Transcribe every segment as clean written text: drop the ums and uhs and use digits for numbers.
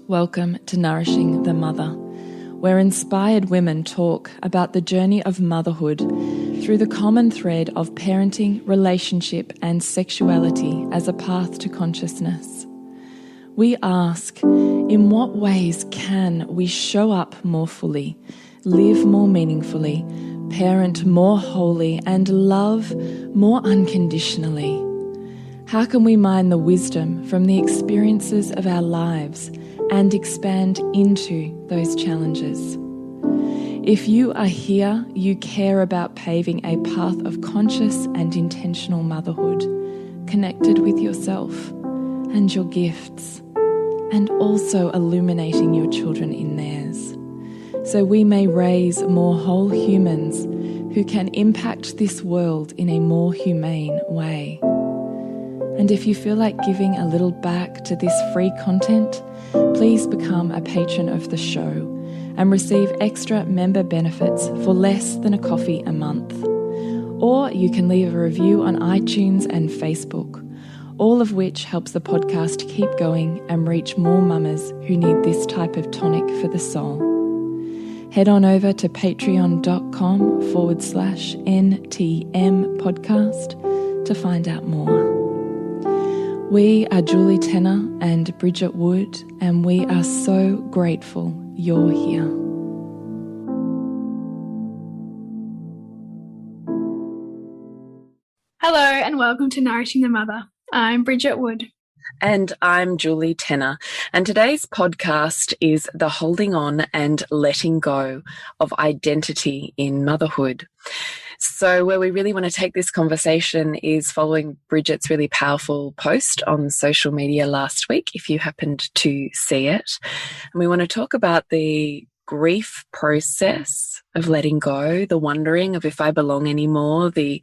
Welcome to Nourishing the Mother, where inspired women talk about the journey of motherhood through the common thread of parenting, relationship, and sexuality as a path to consciousness. We ask, in what ways can we show up more fully, live more meaningfully, parent more wholly, and love more unconditionally? How can we mine the wisdom from the experiences of our lives and expand into those challenges? If you are here, you care about paving a path of conscious and intentional motherhood, connected with yourself and your gifts, and also illuminating your children in theirs, so we may raise more whole humans who can impact this world in a more humane way. And if you feel like giving a little back to this free content, please become a patron of the show and receive extra member benefits for less than a coffee a month. Or you can leave a review on iTunes and Facebook, all of which helps the podcast keep going and reach more mamas who need this type of tonic for the soul. Head on over to patreon.com/NTM podcast to find out more. We are Julie Tenner and Bridget Wood, and we are so grateful you're here. Hello and welcome to Nourishing the Mother. I'm Bridget Wood. And I'm Julie Tenner. And today's podcast is the holding on and letting go of identity in motherhood. So where we really want to take this conversation is following Bridget's really powerful post on social media last week, if you happened to see it. And we want to talk about the grief process of letting go, the wondering of if I belong anymore, the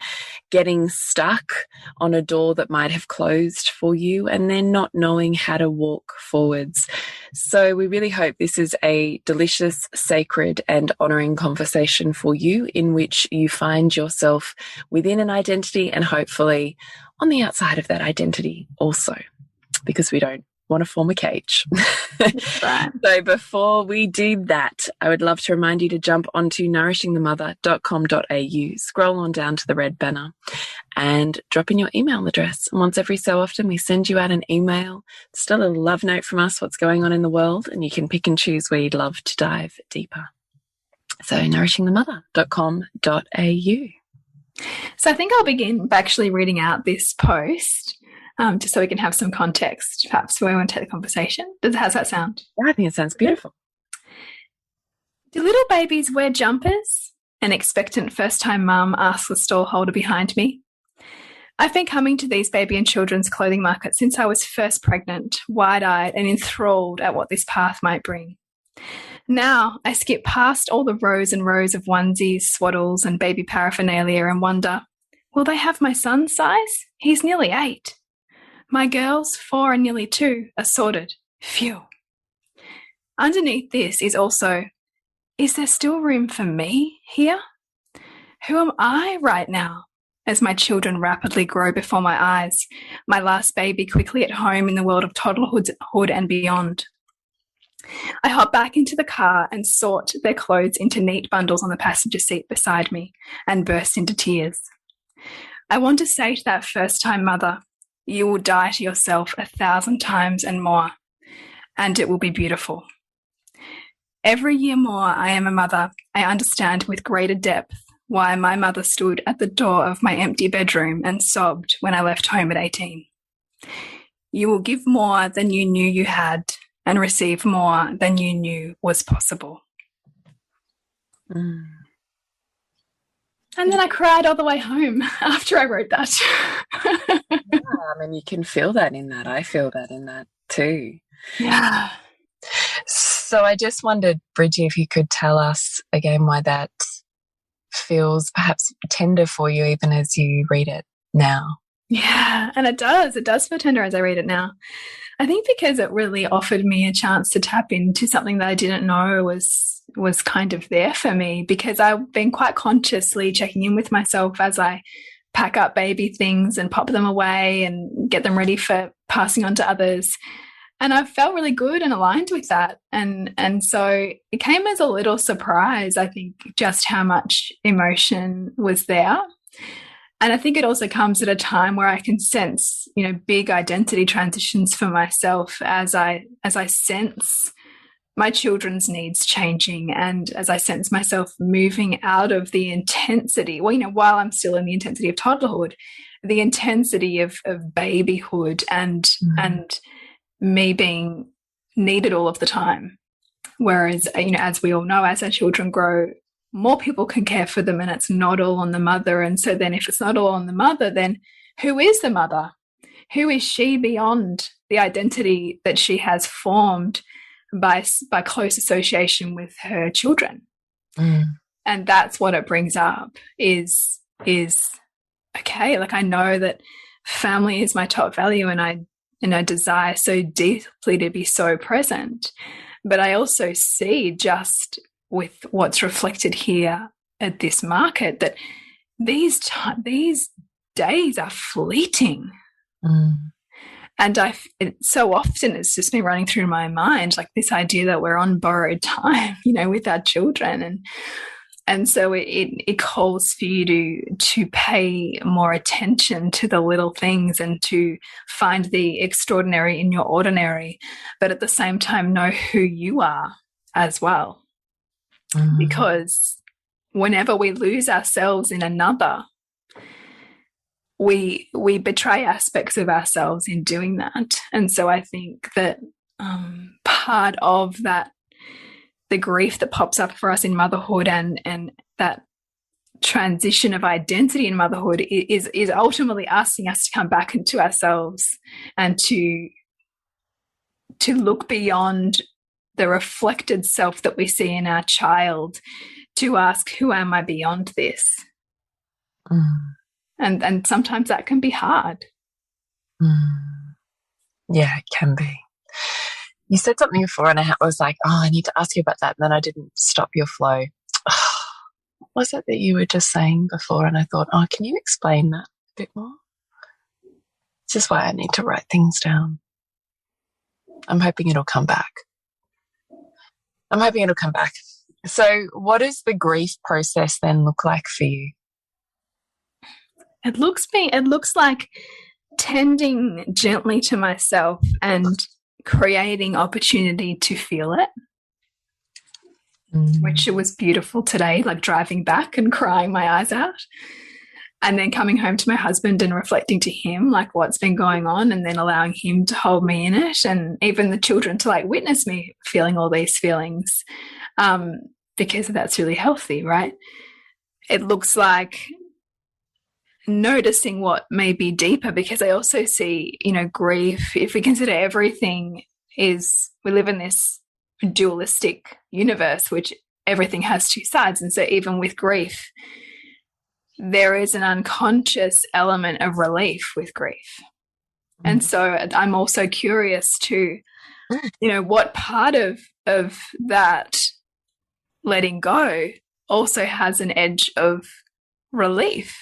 getting stuck on a door that might have closed for you, and then not knowing how to walk forwards. So we really hope this is a delicious, sacred, and honouring conversation for you, in which you find yourself within an identity and hopefully on the outside of that identity also, because we don't want to form a cage. Right. So before we do that, I would love to remind you to jump onto nourishingthemother.com.au, scroll on down to the red banner and drop in your email address. And once every so often, we send you out an email, just a little love note from us, what's going on in the world, and you can pick and choose where you'd love to dive deeper. So nourishingthemother.com.au. So I think I'll begin by actually reading out this post, just so we can have some context, perhaps, where we want to take the conversation. How's that sound? Yeah, I think it sounds beautiful. Do little babies wear jumpers? An expectant first-time mum asks the stallholder behind me. I've been coming to these baby and children's clothing markets since I was first pregnant, wide-eyed and enthralled at what this path might bring. Now I skip past all the rows and rows of onesies, swaddles and baby paraphernalia and wonder, will they have my son's size? He's nearly 8. My girls, 4 and nearly 2, are sorted. Phew. Underneath this is also, is there still room for me here? Who am I right now? As my children rapidly grow before my eyes, my last baby quickly at home in the world of toddlerhood and beyond. I hop back into the car and sort their clothes into neat bundles on the passenger seat beside me and burst into tears. I want to say to that first-time mother, you will die to yourself 1,000 times and more, and it will be beautiful. Every year more I am a mother, I understand with greater depth why my mother stood at the door of my empty bedroom and sobbed when I left home at 18. You will give more than you knew you had and receive more than you knew was possible. Mm. And then I cried all the way home after I wrote that. Yeah, I mean, you can feel that in that. I feel that in that too. Yeah. So I just wondered, Bridgie, if you could tell us again why that feels perhaps tender for you even as you read it now. Yeah, and it does. It does feel tender as I read it now. I think because it really offered me a chance to tap into something that I didn't know was kind of there for me, because I've been quite consciously checking in with myself as I pack up baby things and pop them away and get them ready for passing on to others. And I felt really good and aligned with that. And so it came as a little surprise, I think, just how much emotion was there. And I think it also comes at a time where I can sense, you know, big identity transitions for myself as I sense my children's needs changing, and as I sense myself moving out of the intensity, well, you know, while I'm still in the intensity of toddlerhood, the intensity of babyhood and me being needed all of the time. Whereas, you know, as we all know, as our children grow, more people can care for them, and it's not all on the mother. And so then if it's not all on the mother, then who is the mother? Who is she beyond the identity that she has formed by close association with her children? And that's what it brings up is okay, like I know that family is my top value, and I desire so deeply to be so present, but I also see, just with what's reflected here at this market, that these days are fleeting. And so often it's just been running through my mind, like this idea that we're on borrowed time, you know, with our children. And so it calls for you to pay more attention to the little things and to find the extraordinary in your ordinary, but at the same time know who you are as well. Because whenever we lose ourselves in another, we betray aspects of ourselves in doing that. And so I think that part of that, the grief that pops up for us in motherhood and that transition of identity in motherhood is ultimately asking us to come back into ourselves and to look beyond the reflected self that we see in our child, to ask, who am I beyond this? And sometimes that can be hard. Yeah, it can be. You said something before and I was like, oh, I need to ask you about that. And then I didn't stop your flow. What was it that you were just saying before? And I thought, oh, can you explain that a bit more? This is why I need to write things down. I'm hoping it'll come back. So what does the grief process then look like for you? It looks like tending gently to myself and creating opportunity to feel it, which it was beautiful today, like driving back and crying my eyes out, and then coming home to my husband and reflecting to him like what's been going on, and then allowing him to hold me in it, and even the children to like witness me feeling all these feelings, because that's really healthy, right? It looks like noticing what may be deeper, because I also see, you know, grief, if we consider everything is, we live in this dualistic universe, which everything has two sides. And so even with grief, there is an unconscious element of relief with grief. And so I'm also curious to, you know, what part of that letting go also has an edge of relief.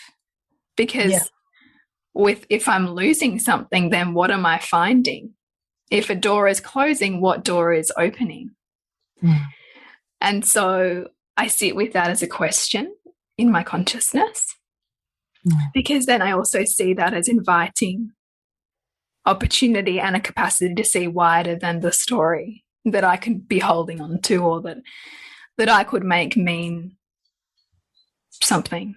Because if I'm losing something, then what am I finding? If a door is closing, what door is opening? And so I sit with that as a question in my consciousness, because then I also see that as inviting opportunity and a capacity to see wider than the story that I could be holding on to, or that I could make mean something.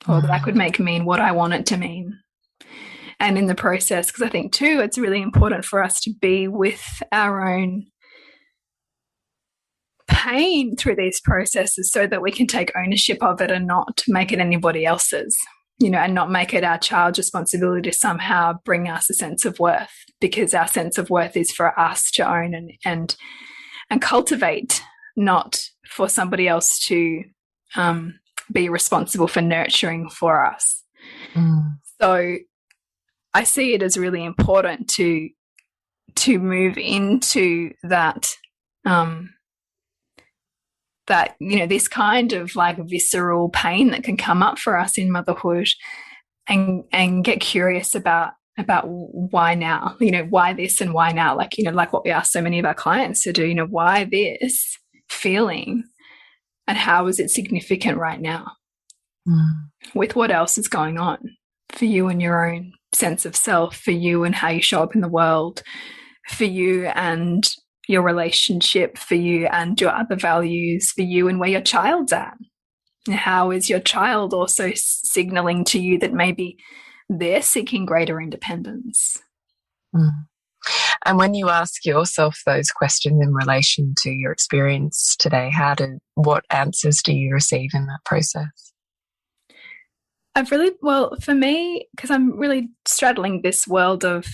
Or that I could make mean what I want it to mean. And in the process, because I think too, it's really important for us to be with our own pain through these processes, so that we can take ownership of it and not make it anybody else's, you know, and not make it our child's responsibility to somehow bring us a sense of worth, because our sense of worth is for us to own and cultivate, not for somebody else to be responsible for nurturing for us. So I see it as really important to move into that, that, you know, this kind of like visceral pain that can come up for us in motherhood, and get curious about about why now, you know, why this and why now, like, you know, like what we ask so many of our clients to do, you know, why this feeling and how is it significant right now with what else is going on for you and your own sense of self, for you and how you show up in the world, for you and your relationship, for you and your other values, for you and where your child's at. And how is your child also signaling to you that maybe they're seeking greater independence? And when you ask yourself those questions in relation to your experience today, what answers do you receive in that process? Well, for me, because I'm really straddling this world of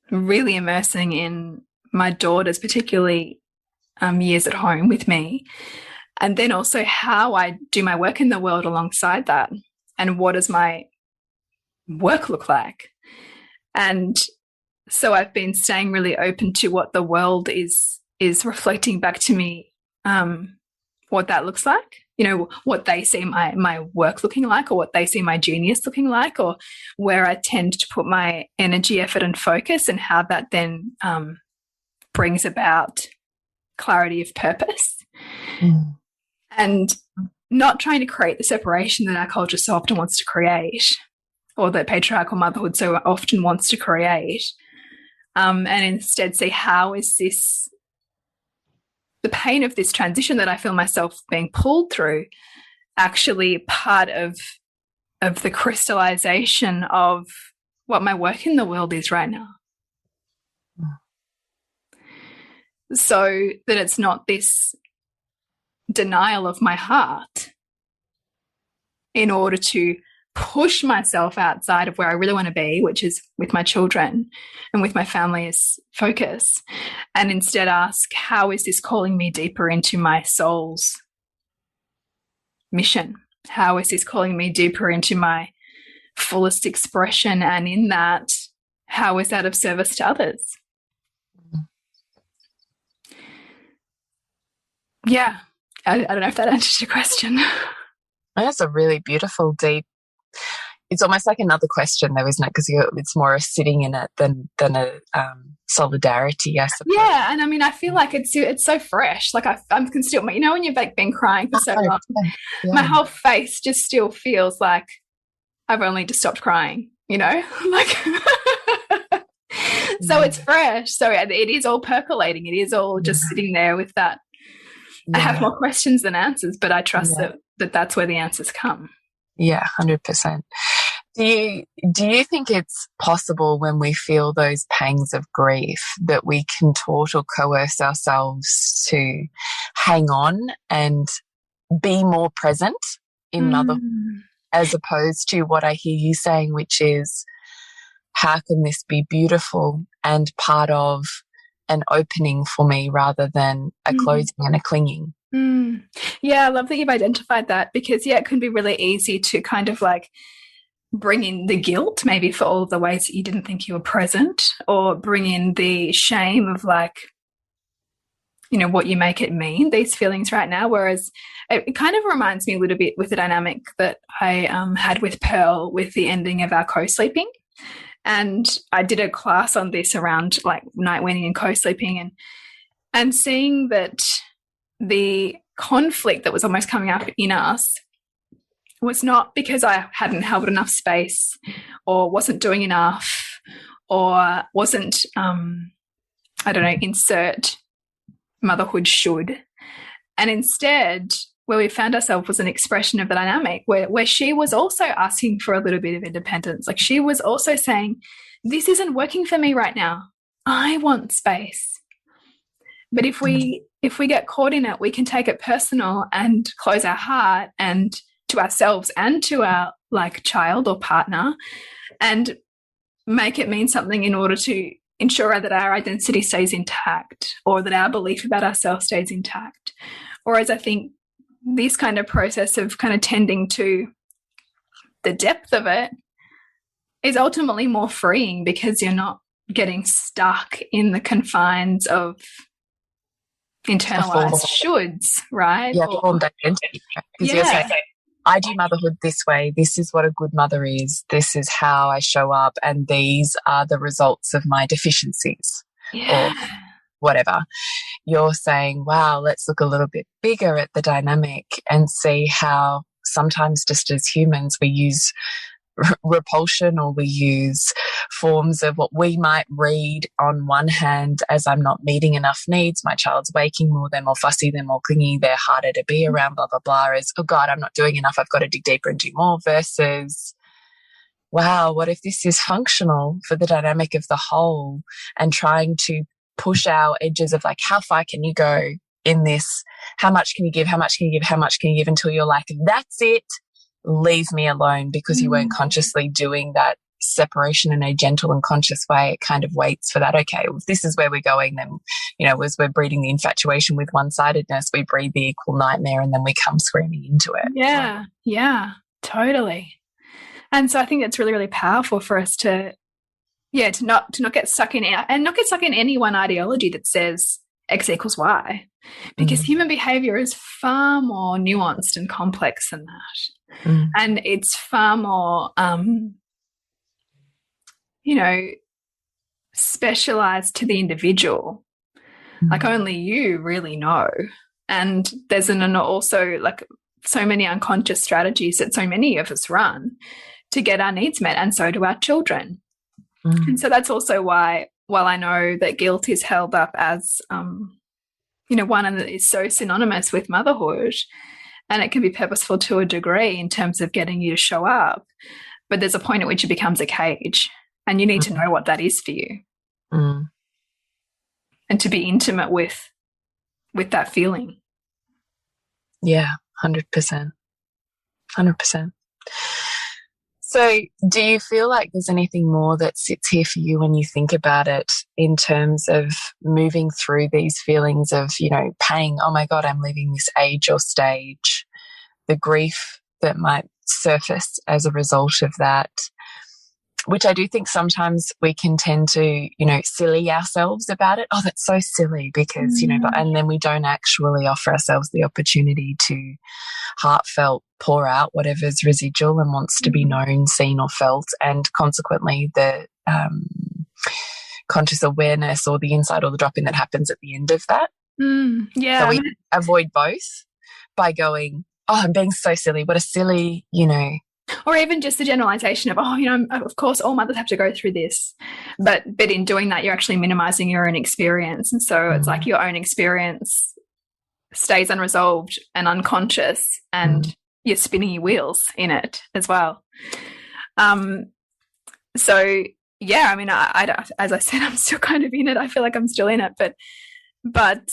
really immersing in my daughters, particularly years at home with me, and then also how I do my work in the world alongside that, and what does my work look like? And so I've been staying really open to what the world is reflecting back to me, what that looks like, you know, what they see my work looking like, or what they see my genius looking like, or where I tend to put my energy, effort, and focus, and how that then brings about clarity of purpose. And not trying to create the separation that our culture so often wants to create, or that patriarchal motherhood so often wants to create, and instead see how is this, the pain of this transition that I feel myself being pulled through, actually part of the crystallization of what my work in the world is right now. So that it's not this denial of my heart in order to push myself outside of where I really want to be, which is with my children and with my family as focus, and instead ask, how is this calling me deeper into my soul's mission? How is this calling me deeper into my fullest expression? And in that, how is that of service to others? Yeah. I don't know if that answers your question. That's a really beautiful, deep, it's almost like another question though, isn't it? Because it's more a sitting in it than a solidarity, I suppose. Yeah, and I mean, I feel like it's so fresh. Like I can still, you know, when you've like been crying for so long, my whole face just still feels like I've only just stopped crying, you know, like. So it's fresh. So it is all percolating. It is all just sitting there with that. I have more questions than answers, but I trust that that's where the answers come. Yeah, 100%. Do you think it's possible when we feel those pangs of grief that we contort or coerce ourselves to hang on and be more present in motherhood, as opposed to what I hear you saying, which is, how can this be beautiful and part of an opening for me rather than a closing and a clinging? Yeah, I love that you've identified that, because it can be really easy to kind of like bring in the guilt maybe for all of the ways that you didn't think you were present, or bring in the shame of like, you know, what you make it mean, these feelings right now. Whereas it kind of reminds me a little bit with the dynamic that I had with Pearl with the ending of our co-sleeping. And I did a class on this around like night weaning and co-sleeping, and seeing that the conflict that was almost coming up in us was not because I hadn't held enough space, or wasn't doing enough, or wasn't, I don't know, insert motherhood should. And instead, where we found ourselves was an expression of the dynamic where she was also asking for a little bit of independence. Like she was also saying, this isn't working for me right now. I want space. But if we get caught in it, we can take it personal and close our heart and to ourselves and to our like child or partner, and make it mean something in order to ensure that our identity stays intact, or that our belief about ourselves stays intact. Whereas I think this kind of process of kind of tending to the depth of it is ultimately more freeing, because you're not getting stuck in the confines of internalized shoulds, right? Yeah, formed identity. Because you're saying I do motherhood this way. This is what a good mother is. This is how I show up. And these are the results of my deficiencies or whatever. You're saying, wow, let's look a little bit bigger at the dynamic and see how sometimes just as humans we use repulsion, or we use forms of what we might read on one hand as I'm not meeting enough needs, my child's waking more, they're more fussy, they're more clingy, they're harder to be around, blah, blah, blah, as, oh God, I'm not doing enough, I've got to dig deeper and do more, versus, wow, what if this is functional for the dynamic of the whole, and trying to push our edges of like, how far can you go in this? How much can you give? How much can you give? How much can you give? Until you're like, that's it. Leave me alone, because you weren't consciously doing that separation in a gentle and conscious way. It kind of waits for that. Okay, well, if this is where we're going, then, you know, as we're breeding the infatuation with one-sidedness, we breed the equal nightmare, and then we come screaming into it. Yeah, yeah, totally. And so I think it's really, really powerful for us to not get stuck in and not get stuck in any one ideology that says X equals Y, because human behavior is far more nuanced and complex than that. And it's far more, you know, specialized to the individual. Like only you really know. And there's also like so many unconscious strategies that so many of us run to get our needs met, and so do our children. And so that's also why, while I know that guilt is held up as, you know, one that is so synonymous with motherhood, and it can be purposeful to a degree in terms of getting you to show up, but there's a point at which it becomes a cage, and you need to know what that is for you, and to be intimate with that feeling. Yeah, 100%. 100%. So do you feel like there's anything more that sits here for you when you think about it, in terms of moving through these feelings of, you know, pain, oh my God, I'm leaving this age or stage, the grief that might surface as a result of that, which I do think sometimes we can tend to, you know, silly ourselves about it. Oh, that's so silly because, you know, and then we don't actually offer ourselves the opportunity to heartfelt pour out whatever's residual and wants to be known, seen or felt, and consequently the conscious awareness or the insight or the drop-in that happens at the end of that. Yeah. So we avoid both by going, oh, I'm being so silly. What a silly, you know. Or even just the generalization of, oh, you know, of course, all mothers have to go through this. But in doing that, you're actually minimizing your own experience. And so it's like your own experience stays unresolved and unconscious, and you're spinning your wheels in it as well. So, yeah, I mean, I, as I said, I'm still kind of in it. I feel like I'm still in it. But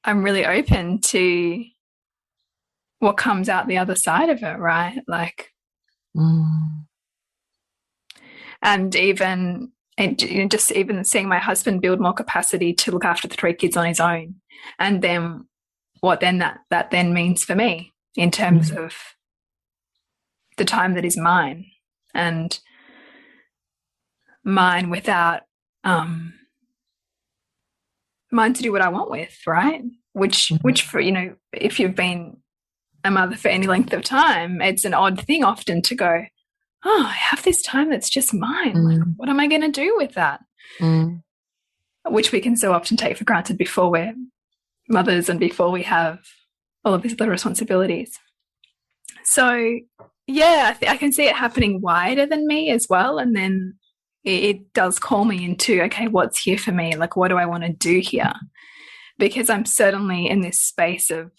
I'm really open to what comes out the other side of it, right? Like, and even just even seeing my husband build more capacity to look after the 3 kids on his own, and then what then that then means for me in terms of the time that is mine, and mine without mine to do what I want with, right? Which for, you know, if you've been a mother for any length of time, it's an odd thing often to go, oh, I have this time that's just mine. Like, what am I going to do with that? Which we can so often take for granted before we're mothers and before we have all of these other responsibilities. So, yeah, I can see it happening wider than me as well. And then it does call me into, okay, what's here for me? Like, what do I want to do here? Because I'm certainly in this space of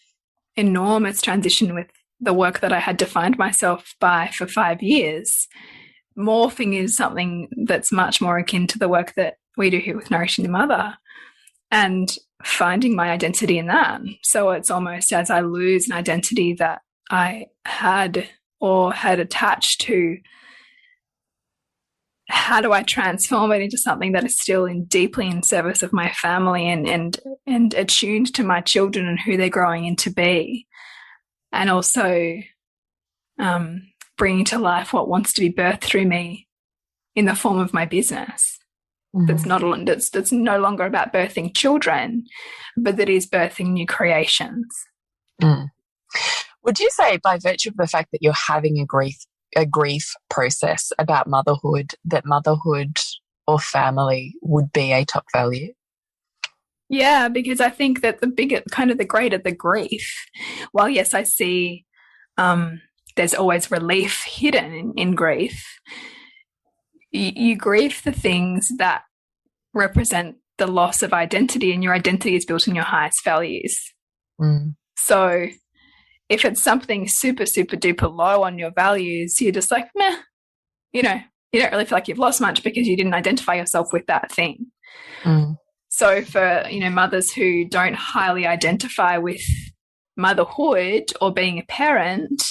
enormous transition with the work that I had defined myself by for 5 years. Morphing is something that's much more akin to the work that we do here with Nourishing the Mother, and finding my identity in that. So it's almost as I lose an identity that I had or had attached to, how do I transform it into something that is still deeply in service of my family and attuned to my children and who they're growing into be, and also bringing to life what wants to be birthed through me in the form of my business. That's no longer about birthing children, but that is birthing new creations. Would you say, by virtue of the fact that you're having a grief process about motherhood, that motherhood or family would be a top value? Yeah, because I think that the bigger, kind of the greater the grief, while yes, I see there's always relief hidden in grief, you grieve the things that represent the loss of identity, and your identity is built in your highest values. So if it's something super, super duper low on your values, you're just like, meh, you know, you don't really feel like you've lost much because you didn't identify yourself with that thing. So for, you know, mothers who don't highly identify with motherhood or being a parent,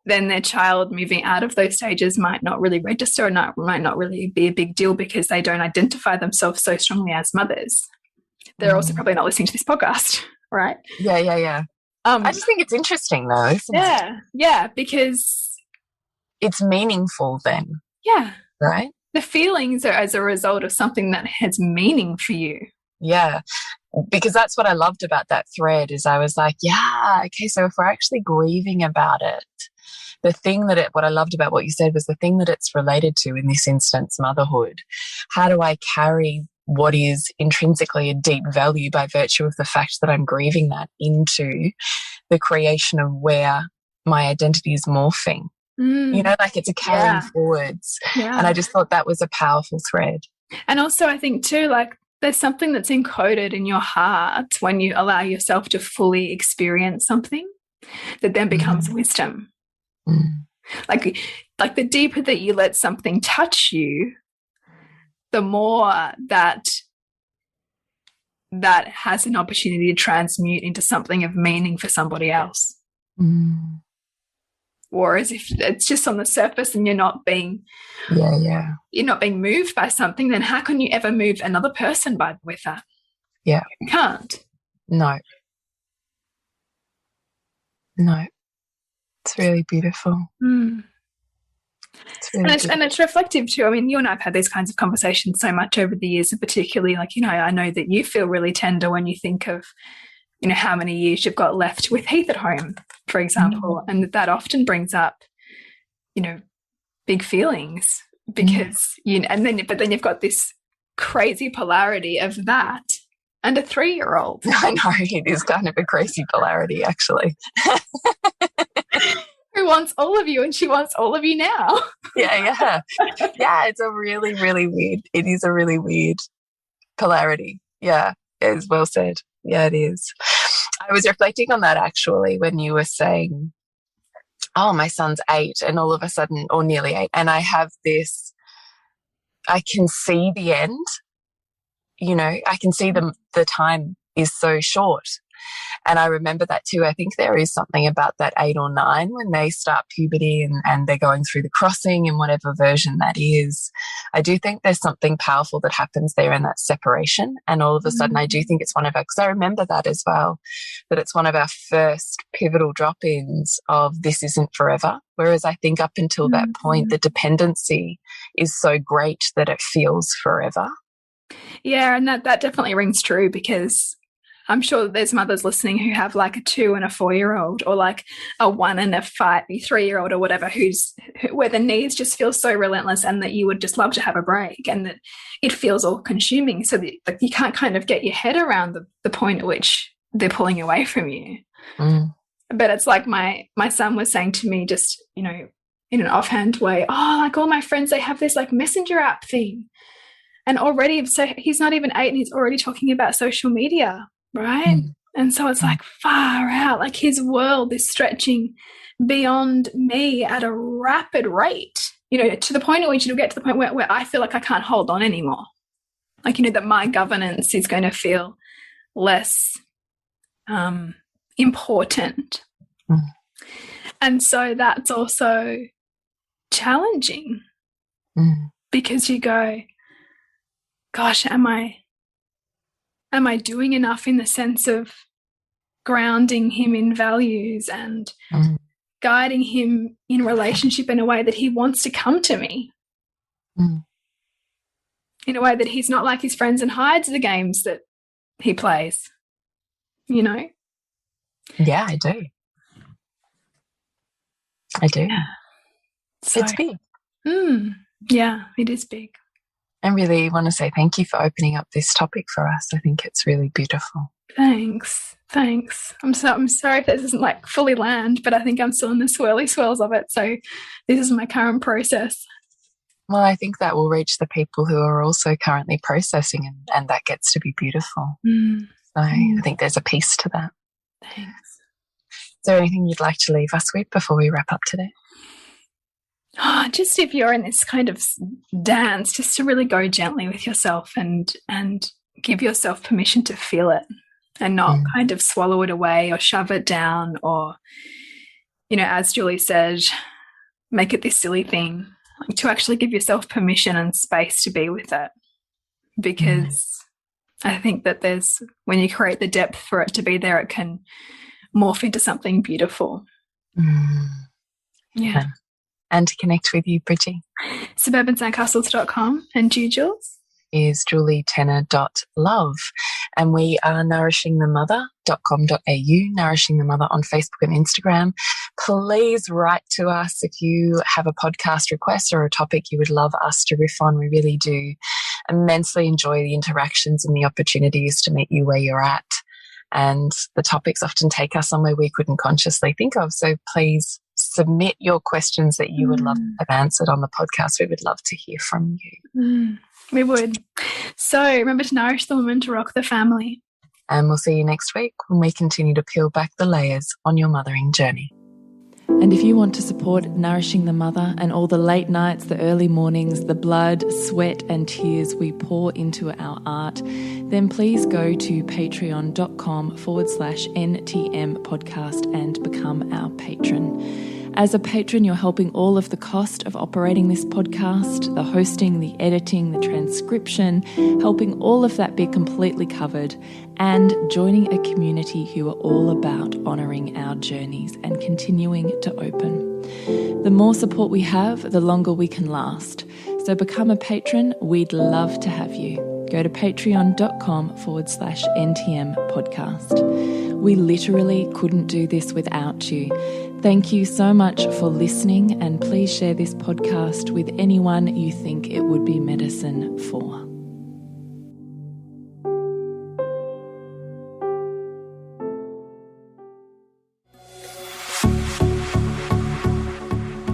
then their child moving out of those stages might not really register, or might not really be a big deal because they don't identify themselves so strongly as mothers. They're also probably not listening to this podcast, right? Yeah. I just think it's interesting though, isn't it? Yeah, because it's meaningful then. Yeah. Right? The feelings are as a result of something that has meaning for you. Yeah, because that's what I loved about that thread, is I was like, yeah, okay, so if we're actually grieving about it, the thing that what I loved about what you said was the thing that it's related to, in this instance, motherhood. How do I carry what is intrinsically a deep value by virtue of the fact that I'm grieving that into the creation of where my identity is morphing? You know, like it's a carrying forwards. And I just thought that was a powerful thread. And also I think too, like, there's something that's encoded in your heart when you allow yourself to fully experience something that then becomes wisdom. Like the deeper that you let something touch you, the more that has an opportunity to transmute into something of meaning for somebody else. Whereas if it's just on the surface and you're not being you're not being moved by something, then how can you ever move another person with that? Yeah. You can't. No. It's really beautiful. It's really and it's reflective too. I mean, you and I have had these kinds of conversations so much over the years, and particularly, like, you know, I know that you feel really tender when you think of, you know, how many years you've got left with Heath at home, for example, and that often brings up, you know, big feelings because but then you've got this crazy polarity of that and a 3-year-old. I know, it is kind of a crazy polarity, actually. Who wants all of you, and she wants all of you now. Yeah, it's a really, really weird, it is a really weird polarity. Yeah, it is well said. Yeah, it is. I was reflecting on that actually when you were saying, oh, my son's 8 and all of a sudden, or nearly 8, and I have this, I can see the end, you know, I can see the time is so short. And I remember that too. I think there is something about that 8 or 9 when they start puberty and they're going through the crossing in whatever version that is. I do think there's something powerful that happens there in that separation. And all of a sudden, I do think it's one of our, because I remember that as well, that it's one of our first pivotal drop-ins of this isn't forever. Whereas I think up until that point, the dependency is so great that it feels forever. Yeah, and that definitely rings true, because I'm sure there's mothers listening who have like a 2 and a 4-year-old, or like a 1 and a 3-year-old or whatever, where the needs just feel so relentless, and that you would just love to have a break, and that it feels all consuming, so that, like, you can't kind of get your head around the point at which they're pulling away from you. But it's like my son was saying to me, just, you know, in an offhand way, oh, like all my friends, they have this like messenger app thing. And already, so he's not even 8 and he's already talking about social media, right? And so it's like far out, like his world is stretching beyond me at a rapid rate, you know, to the point at which it'll get to the point where I feel like I can't hold on anymore. Like, you know, that my governance is going to feel less important. And so that's also challenging, because you go, gosh, am I doing enough in the sense of grounding him in values and guiding him in relationship in a way that he wants to come to me, in a way that he's not like his friends and hides the games that he plays, you know? Yeah, I do. I do. Yeah. So, It's big. Yeah, it is big. I really want to say thank you for opening up this topic for us. I think it's really beautiful. Thanks. I'm sorry if this isn't like fully land, but I think I'm still in the swirly swirls of it. So this is my current process. Well, I think that will reach the people who are also currently processing, and that gets to be beautiful. So I think there's a piece to that. Thanks. Is there anything you'd like to leave us with before we wrap up today? Just if you're in this kind of dance, just to really go gently with yourself and give yourself permission to feel it and not kind of swallow it away or shove it down or, you know, as Julie said, make it this silly thing. Like, to actually give yourself permission and space to be with it. Because I think that when you create the depth for it to be there, it can morph into something beautiful. Yeah. And to connect with you, Bridgie? suburbansandcastles.com. And you, Jules? Is julietenner.love. And we are nourishingthemother.com.au, Nourishing the Mother on Facebook and Instagram. Please write to us if you have a podcast request or a topic you would love us to riff on. We really do immensely enjoy the interactions and the opportunities to meet you where you're at. And the topics often take us somewhere we couldn't consciously think of. So please submit your questions that you would love to have answered on the podcast. We would love to hear from you. We would. So remember to nourish the woman to rock the family. And we'll see you next week when we continue to peel back the layers on your mothering journey. And if you want to support Nourishing the Mother and all the late nights, the early mornings, the blood, sweat and tears we pour into our art, then please go to patreon.com/NTM podcast and become our patron. As a patron, you're helping all of the cost of operating this podcast, the hosting, the editing, the transcription, helping all of that be completely covered, and joining a community who are all about honouring our journeys and continuing to open. The more support we have, the longer we can last. So become a patron. We'd love to have you. Go to patreon.com/NTM podcast. We literally couldn't do this without you. Thank you so much for listening, and please share this podcast with anyone you think it would be medicine for.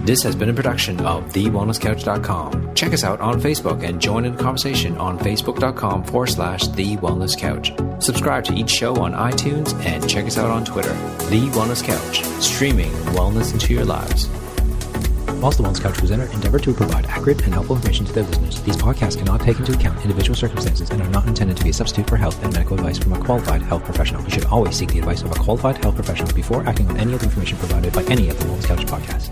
This has been a production of TheWellnessCouch.com. Check us out on Facebook and join in the conversation on Facebook.com/TheWellnessCouch. Subscribe to each show on iTunes and check us out on Twitter. The Wellness Couch, streaming wellness into your lives. Whilst the Wellness Couch presenter endeavor to provide accurate and helpful information to their listeners, these podcasts cannot take into account individual circumstances and are not intended to be a substitute for health and medical advice from a qualified health professional. You should always seek the advice of a qualified health professional before acting on any of the information provided by any of the Wellness Couch podcasts.